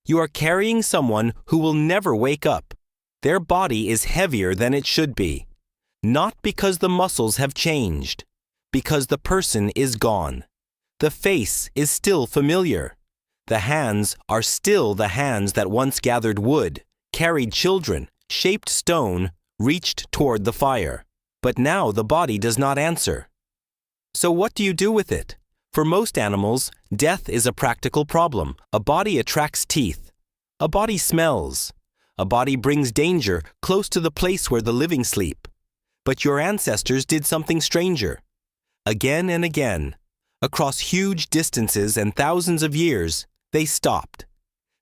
You are carrying someone who will never wake up. Their body is heavier than it should be. Not because the muscles have changed, because the person is gone. The face is still familiar. The hands are still the hands that once gathered wood, carried children, shaped stone, reached toward the fire. But now the body does not answer. So what do you do with it? For most animals, death is a practical problem. A body attracts teeth. A body smells. A body brings danger close to the place where the living sleep. But your ancestors did something stranger. Again and again, across huge distances and thousands of years, they stopped.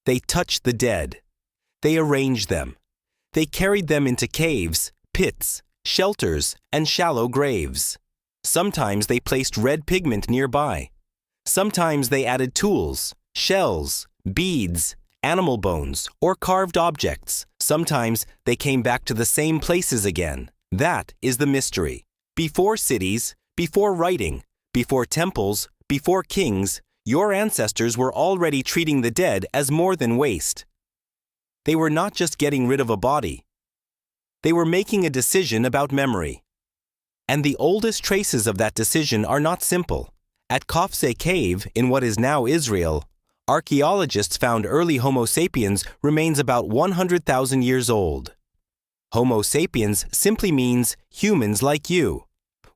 They touched the dead. They arranged them. They carried them into caves, pits, shelters, and shallow graves. Sometimes they placed red pigment nearby. Sometimes they added tools, shells, beads, animal bones, or carved objects. Sometimes they came back to the same places again. That is the mystery. Before cities, before writing, before temples, before kings, your ancestors were already treating the dead as more than waste. They were not just getting rid of a body. They were making a decision about memory. And the oldest traces of that decision are not simple. At Qafzeh Cave, in what is now Israel, archaeologists found early Homo sapiens remains about 100,000 years old. Homo sapiens simply means humans like you,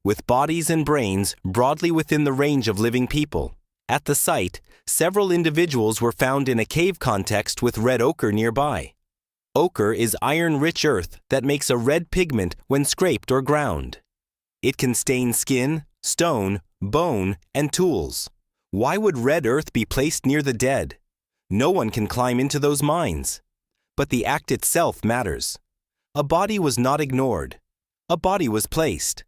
with bodies and brains broadly within the range of living people. At the site, several individuals were found in a cave context with red ochre nearby. Ochre is iron-rich earth that makes a red pigment when scraped or ground. It can stain skin, stone, bone, and tools. Why would red earth be placed near the dead? No one can climb into those mines. But the act itself matters. A body was not ignored. A body was placed.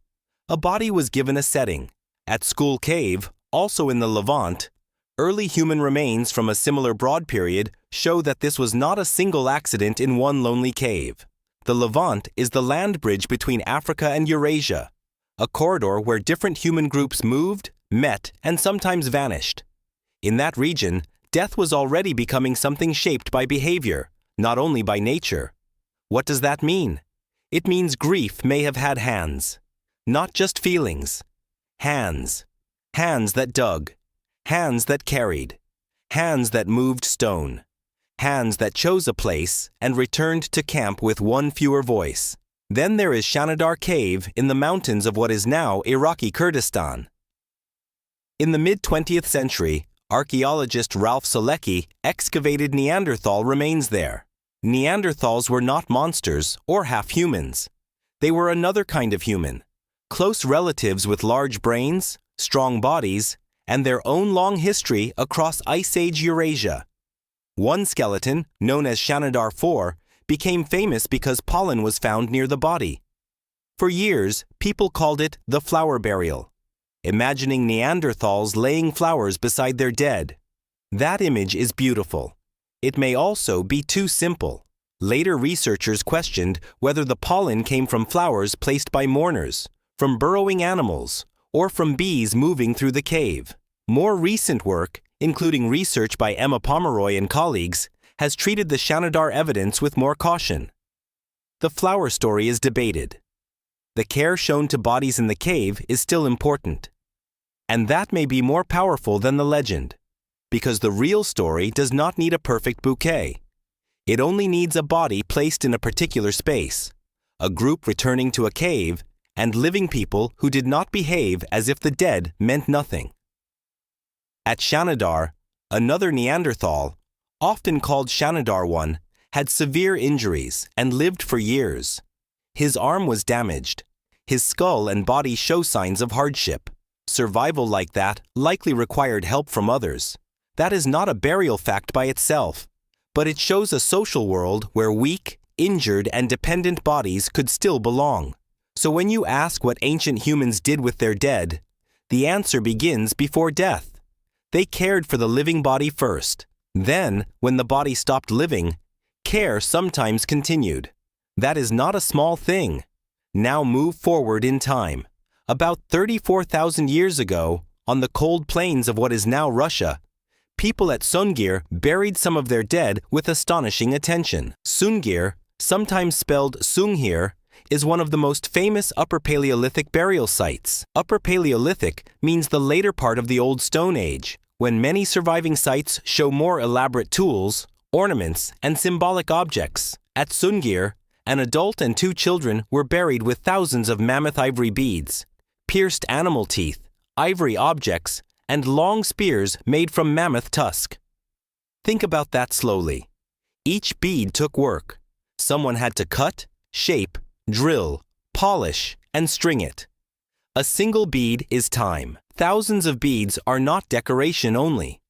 A body was given a setting. At Skhul Cave, also in the Levant, early human remains from a similar broad period show that this was not a single accident in one lonely cave. The Levant is the land bridge between Africa and Eurasia, a corridor where different human groups moved, met, and sometimes vanished. In that region, death was already becoming something shaped by behavior, not only by nature. What does that mean? It means grief may have had hands. Not just feelings. Hands. Hands that dug. Hands that carried. Hands that moved stone. Hands that chose a place and returned to camp with one fewer voice. Then there is Shanidar Cave in the mountains of what is now Iraqi Kurdistan. In the mid-20th century, archaeologist Ralph Selecki excavated Neanderthal remains there. Neanderthals were not monsters or half-humans. They were another kind of human, close relatives with large brains, strong bodies, and their own long history across Ice Age Eurasia. One skeleton, known as Shanidar 4, became famous because pollen was found near the body. For years, people called it the flower burial, imagining Neanderthals laying flowers beside their dead. That image is beautiful. It may also be too simple. Later researchers questioned whether the pollen came from flowers placed by mourners, from burrowing animals, or from bees moving through the cave. More recent work, including research by Emma Pomeroy and colleagues, has treated the Shanidar evidence with more caution. The flower story is debated. The care shown to bodies in the cave is still important. And that may be more powerful than the legend, because the real story does not need a perfect bouquet. It only needs a body placed in a particular space, a group returning to a cave, and living people who did not behave as if the dead meant nothing. At Shanidar, another Neanderthal, often called Shanidar 1, had severe injuries and lived for years. His arm was damaged. His skull and body show signs of hardship. Survival like that likely required help from others. That is not a burial fact by itself, but it shows a social world where weak, injured, and dependent bodies could still belong. So when you ask what ancient humans did with their dead, the answer begins before death. They cared for the living body first. Then, when the body stopped living, care sometimes continued. That is not a small thing. Now move forward in time. About 34,000 years ago, on the cold plains of what is now Russia, People at Sungir buried some of their dead with astonishing attention. Sungir, sometimes spelled Sungir, is one of the most famous Upper Paleolithic burial sites. Upper Paleolithic means the later part of the Old Stone Age, when many surviving sites show more elaborate tools, ornaments, and symbolic objects. At Sungir, an adult and 2 children were buried with thousands of mammoth ivory beads, pierced animal teeth, ivory objects, and long spears made from mammoth tusk. Think about that slowly. Each bead took work. Someone had to cut, shape, drill, polish, and string it. A single bead is time. Thousands of beads are not decoration only.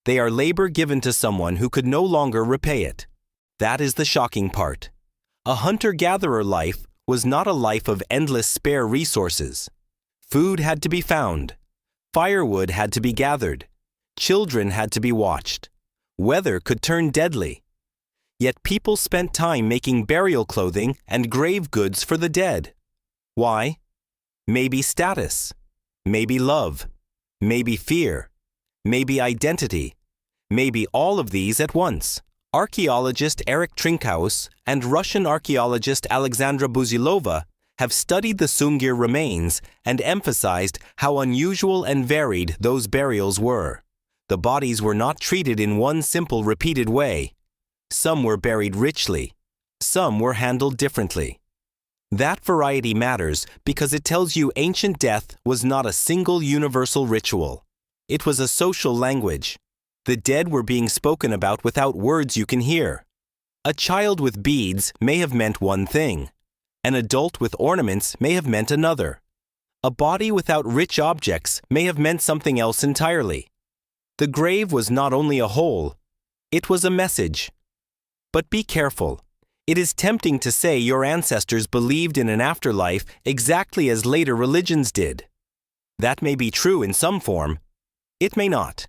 They are labor given to someone who could no longer repay it. That is the shocking part. A hunter-gatherer life was not a life of endless spare resources. Food had to be found. Firewood had to be gathered. Children had to be watched. Weather could turn deadly. Yet people spent time making burial clothing and grave goods for the dead. Why? Maybe status. Maybe love. Maybe fear. Maybe identity. Maybe all of these at once. Archaeologist Eric Trinkaus and Russian archaeologist Alexandra Buzilova have studied the Sungir remains and emphasized how unusual and varied those burials were. The bodies were not treated in one simple repeated way. Some were buried richly. Some were handled differently. That variety matters because it tells you ancient death was not a single universal ritual. It was a social language. The dead were being spoken about without words you can hear. A child with beads may have meant one thing. An adult with ornaments may have meant another. A body without rich objects may have meant something else entirely. The grave was not only a hole, it was a message. But be careful. It is tempting to say your ancestors believed in an afterlife exactly as later religions did. That may be true in some form. It may not.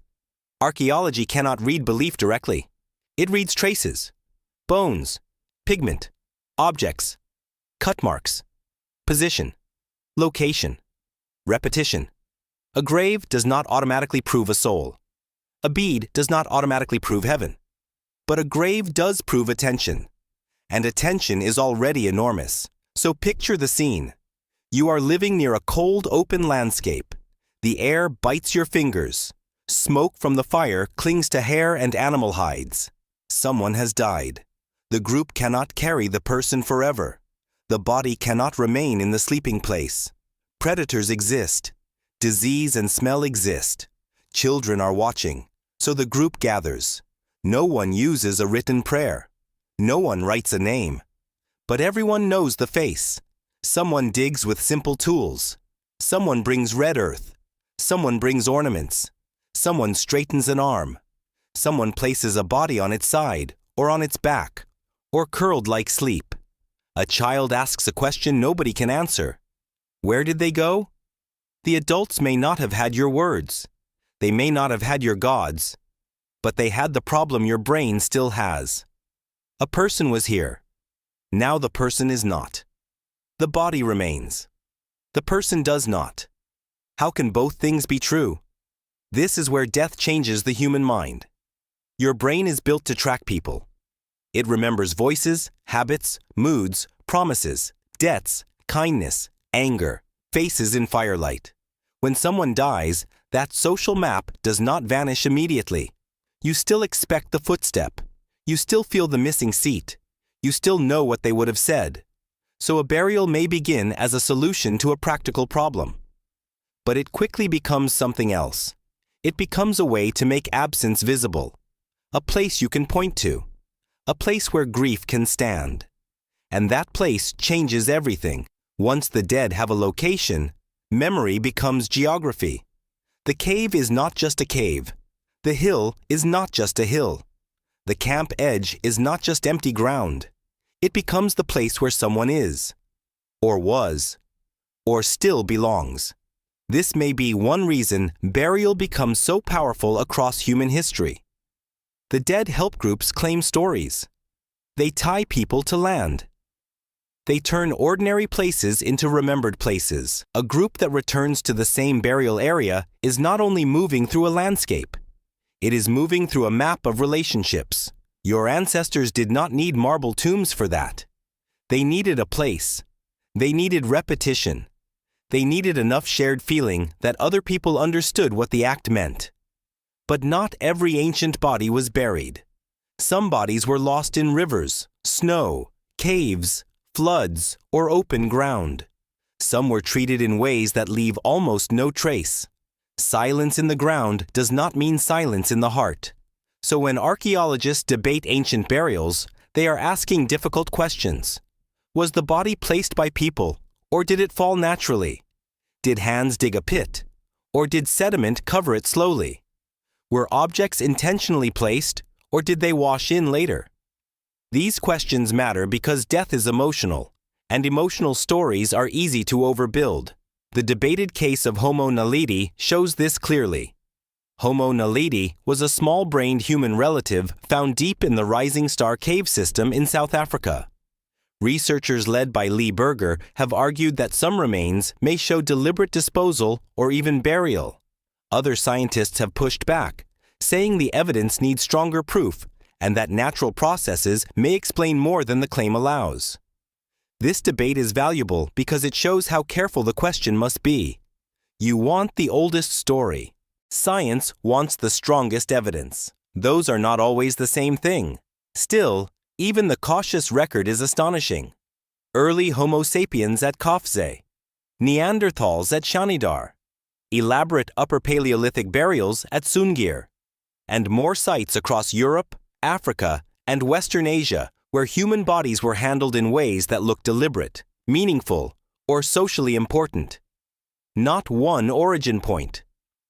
Archaeology cannot read belief directly. It reads traces, bones, pigment, objects, cut marks, position, location, repetition. A grave does not automatically prove a soul. A bead does not automatically prove heaven. But a grave does prove attention. And attention is already enormous. So picture the scene. You are living near a cold, open landscape. The air bites your fingers. Smoke from the fire clings to hair and animal hides. Someone has died. The group cannot carry the person forever. The body cannot remain in the sleeping place. Predators exist. Disease and smell exist. Children are watching. So the group gathers. No one uses a written prayer. No one writes a name. But everyone knows the face. Someone digs with simple tools. Someone brings red earth. Someone brings ornaments. Someone straightens an arm. Someone places a body on its side, or on its back, or curled like sleep. A child asks a question nobody can answer. Where did they go? The adults may not have had your words. They may not have had your gods. But they had the problem your brain still has. A person was here. Now the person is not. The body remains. The person does not. How can both things be true? This is where death changes the human mind. Your brain is built to track people. It remembers voices, habits, moods, promises, debts, kindness, anger, faces in firelight. When someone dies, that social map does not vanish immediately. You still expect the footstep. You still feel the missing seat. You still know what they would have said. So a burial may begin as a solution to a practical problem. But it quickly becomes something else. It becomes a way to make absence visible. A place you can point to. A place where grief can stand. And that place changes everything. Once the dead have a location, memory becomes geography. The cave is not just a cave. The hill is not just a hill. The camp edge is not just empty ground. It becomes the place where someone is, or was, or still belongs. This may be one reason burial becomes so powerful across human history. The dead help groups claim stories. They tie people to land. They turn ordinary places into remembered places. A group that returns to the same burial area is not only moving through a landscape. It is moving through a map of relationships. Your ancestors did not need marble tombs for that. They needed a place. They needed repetition. They needed enough shared feeling that other people understood what the act meant. But not every ancient body was buried. Some bodies were lost in rivers, snow, caves, floods, or open ground. Some were treated in ways that leave almost no trace. Silence in the ground does not mean silence in the heart. So when archaeologists debate ancient burials, they are asking difficult questions. Was the body placed by people, or did it fall naturally? Did hands dig a pit, or did sediment cover it slowly? Were objects intentionally placed, or did they wash in later? These questions matter because death is emotional, and emotional stories are easy to overbuild. The debated case of Homo naledi shows this clearly. Homo naledi was a small-brained human relative found deep in the Rising Star Cave system in South Africa. Researchers led by Lee Berger have argued that some remains may show deliberate disposal or even burial. Other scientists have pushed back, saying the evidence needs stronger proof and that natural processes may explain more than the claim allows. This debate is valuable because it shows how careful the question must be. You want the oldest story. Science wants the strongest evidence. Those are not always the same thing. Still, even the cautious record is astonishing. Early Homo sapiens at Qafzeh, Neanderthals at Shanidar, elaborate Upper Paleolithic burials at Sungir, and more sites across Europe, Africa, and Western Asia where human bodies were handled in ways that look deliberate, meaningful, or socially important. Not one origin point.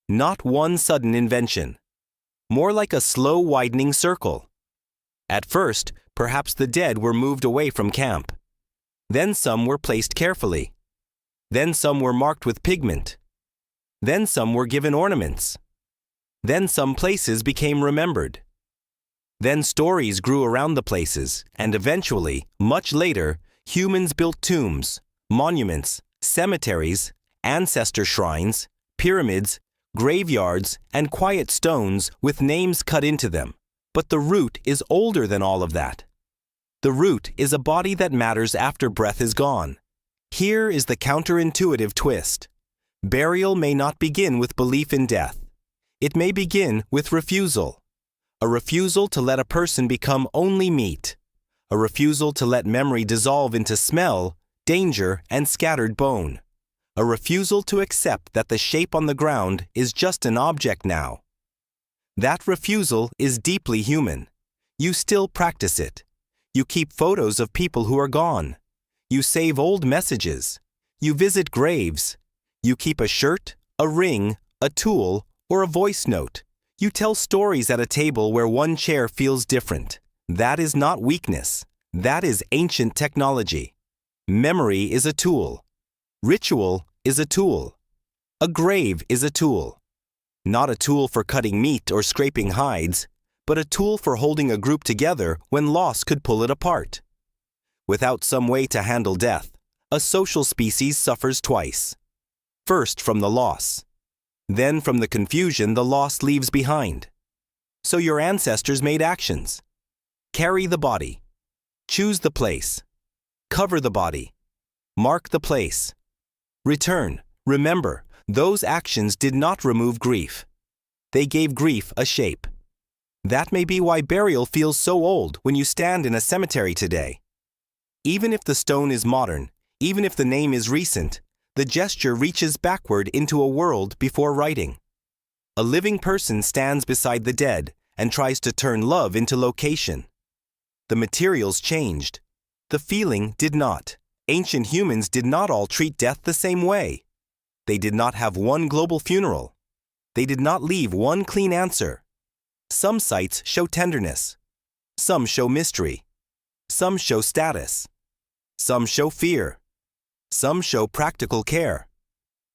Not one sudden invention. More like a slow widening circle. At first, perhaps the dead were moved away from camp. Then some were placed carefully. Then some were marked with pigment. Then some were given ornaments. Then some places became remembered. Then stories grew around the places, and eventually, much later, humans built tombs, monuments, cemeteries, ancestor shrines, pyramids, graveyards, and quiet stones with names cut into them. But the root is older than all of that. The root is a body that matters after breath is gone. Here is the counterintuitive twist. Burial may not begin with belief in death. It may begin with refusal. A refusal to let a person become only meat. A refusal to let memory dissolve into smell, danger, and scattered bone. A refusal to accept that the shape on the ground is just an object now. That refusal is deeply human. You still practice it. You keep photos of people who are gone. You save old messages. You visit graves. You keep a shirt, a ring, a tool, or a voice note. You tell stories at a table where one chair feels different. That is not weakness. That is ancient technology. Memory is a tool. Ritual is a tool. A grave is a tool. Not a tool for cutting meat or scraping hides, but a tool for holding a group together when loss could pull it apart. Without some way to handle death, a social species suffers twice. First from the loss. Then from the confusion the loss leaves behind. So your ancestors made actions. Carry the body. Choose the place. Cover the body. Mark the place. Return. Remember, those actions did not remove grief. They gave grief a shape. That may be why burial feels so old when you stand in a cemetery today. Even if the stone is modern, even if the name is recent, the gesture reaches backward into a world before writing. A living person stands beside the dead and tries to turn love into location. The materials changed. The feeling did not. Ancient humans did not all treat death the same way. They did not have one global funeral. They did not leave one clean answer. Some sites show tenderness. Some show mystery. Some show status. Some show fear. Some show practical care.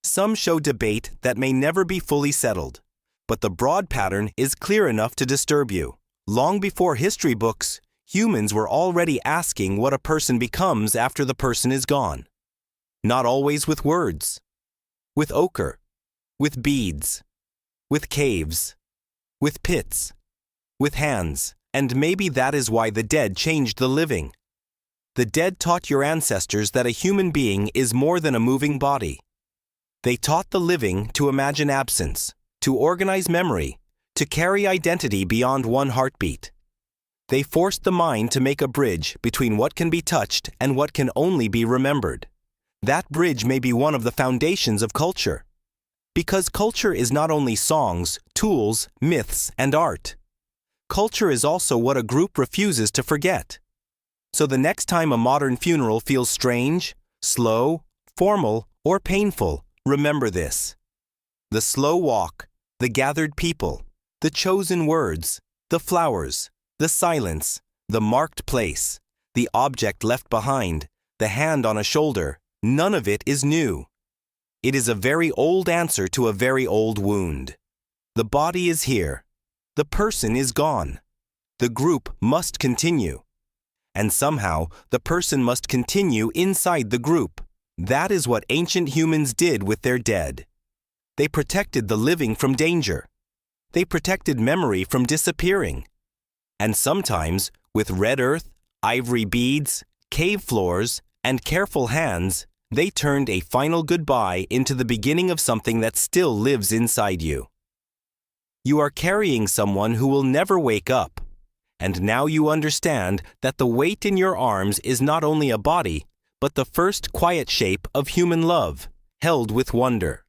Some show debate that may never be fully settled. But the broad pattern is clear enough to disturb you. Long before history books, humans were already asking what a person becomes after the person is gone. Not always with words. With ochre. With beads. With caves. with pits, with hands, and maybe that is why the dead changed the living. The dead taught your ancestors that a human being is more than a moving body. They taught the living to imagine absence, to organize memory, to carry identity beyond one heartbeat. They forced the mind to make a bridge between what can be touched and what can only be remembered. That bridge may be one of the foundations of culture. Because culture is not only songs, tools, myths, and art. Culture is also what a group refuses to forget. So the next time a modern funeral feels strange, slow, formal, or painful, remember this. The slow walk, the gathered people, the chosen words, the flowers, the silence, the marked place, the object left behind, the hand on a shoulder, none of it is new. It is a very old answer to a very old wound. The body is here. The person is gone. The group must continue. And somehow, the person must continue inside the group. That is what ancient humans did with their dead. They protected the living from danger. They protected memory from disappearing. And sometimes, with red earth, ivory beads, cave floors, and careful hands, they turned a final goodbye into the beginning of something that still lives inside you. You are carrying someone who will never wake up. And now you understand that the weight in your arms is not only a body, but the first quiet shape of human love, held with wonder.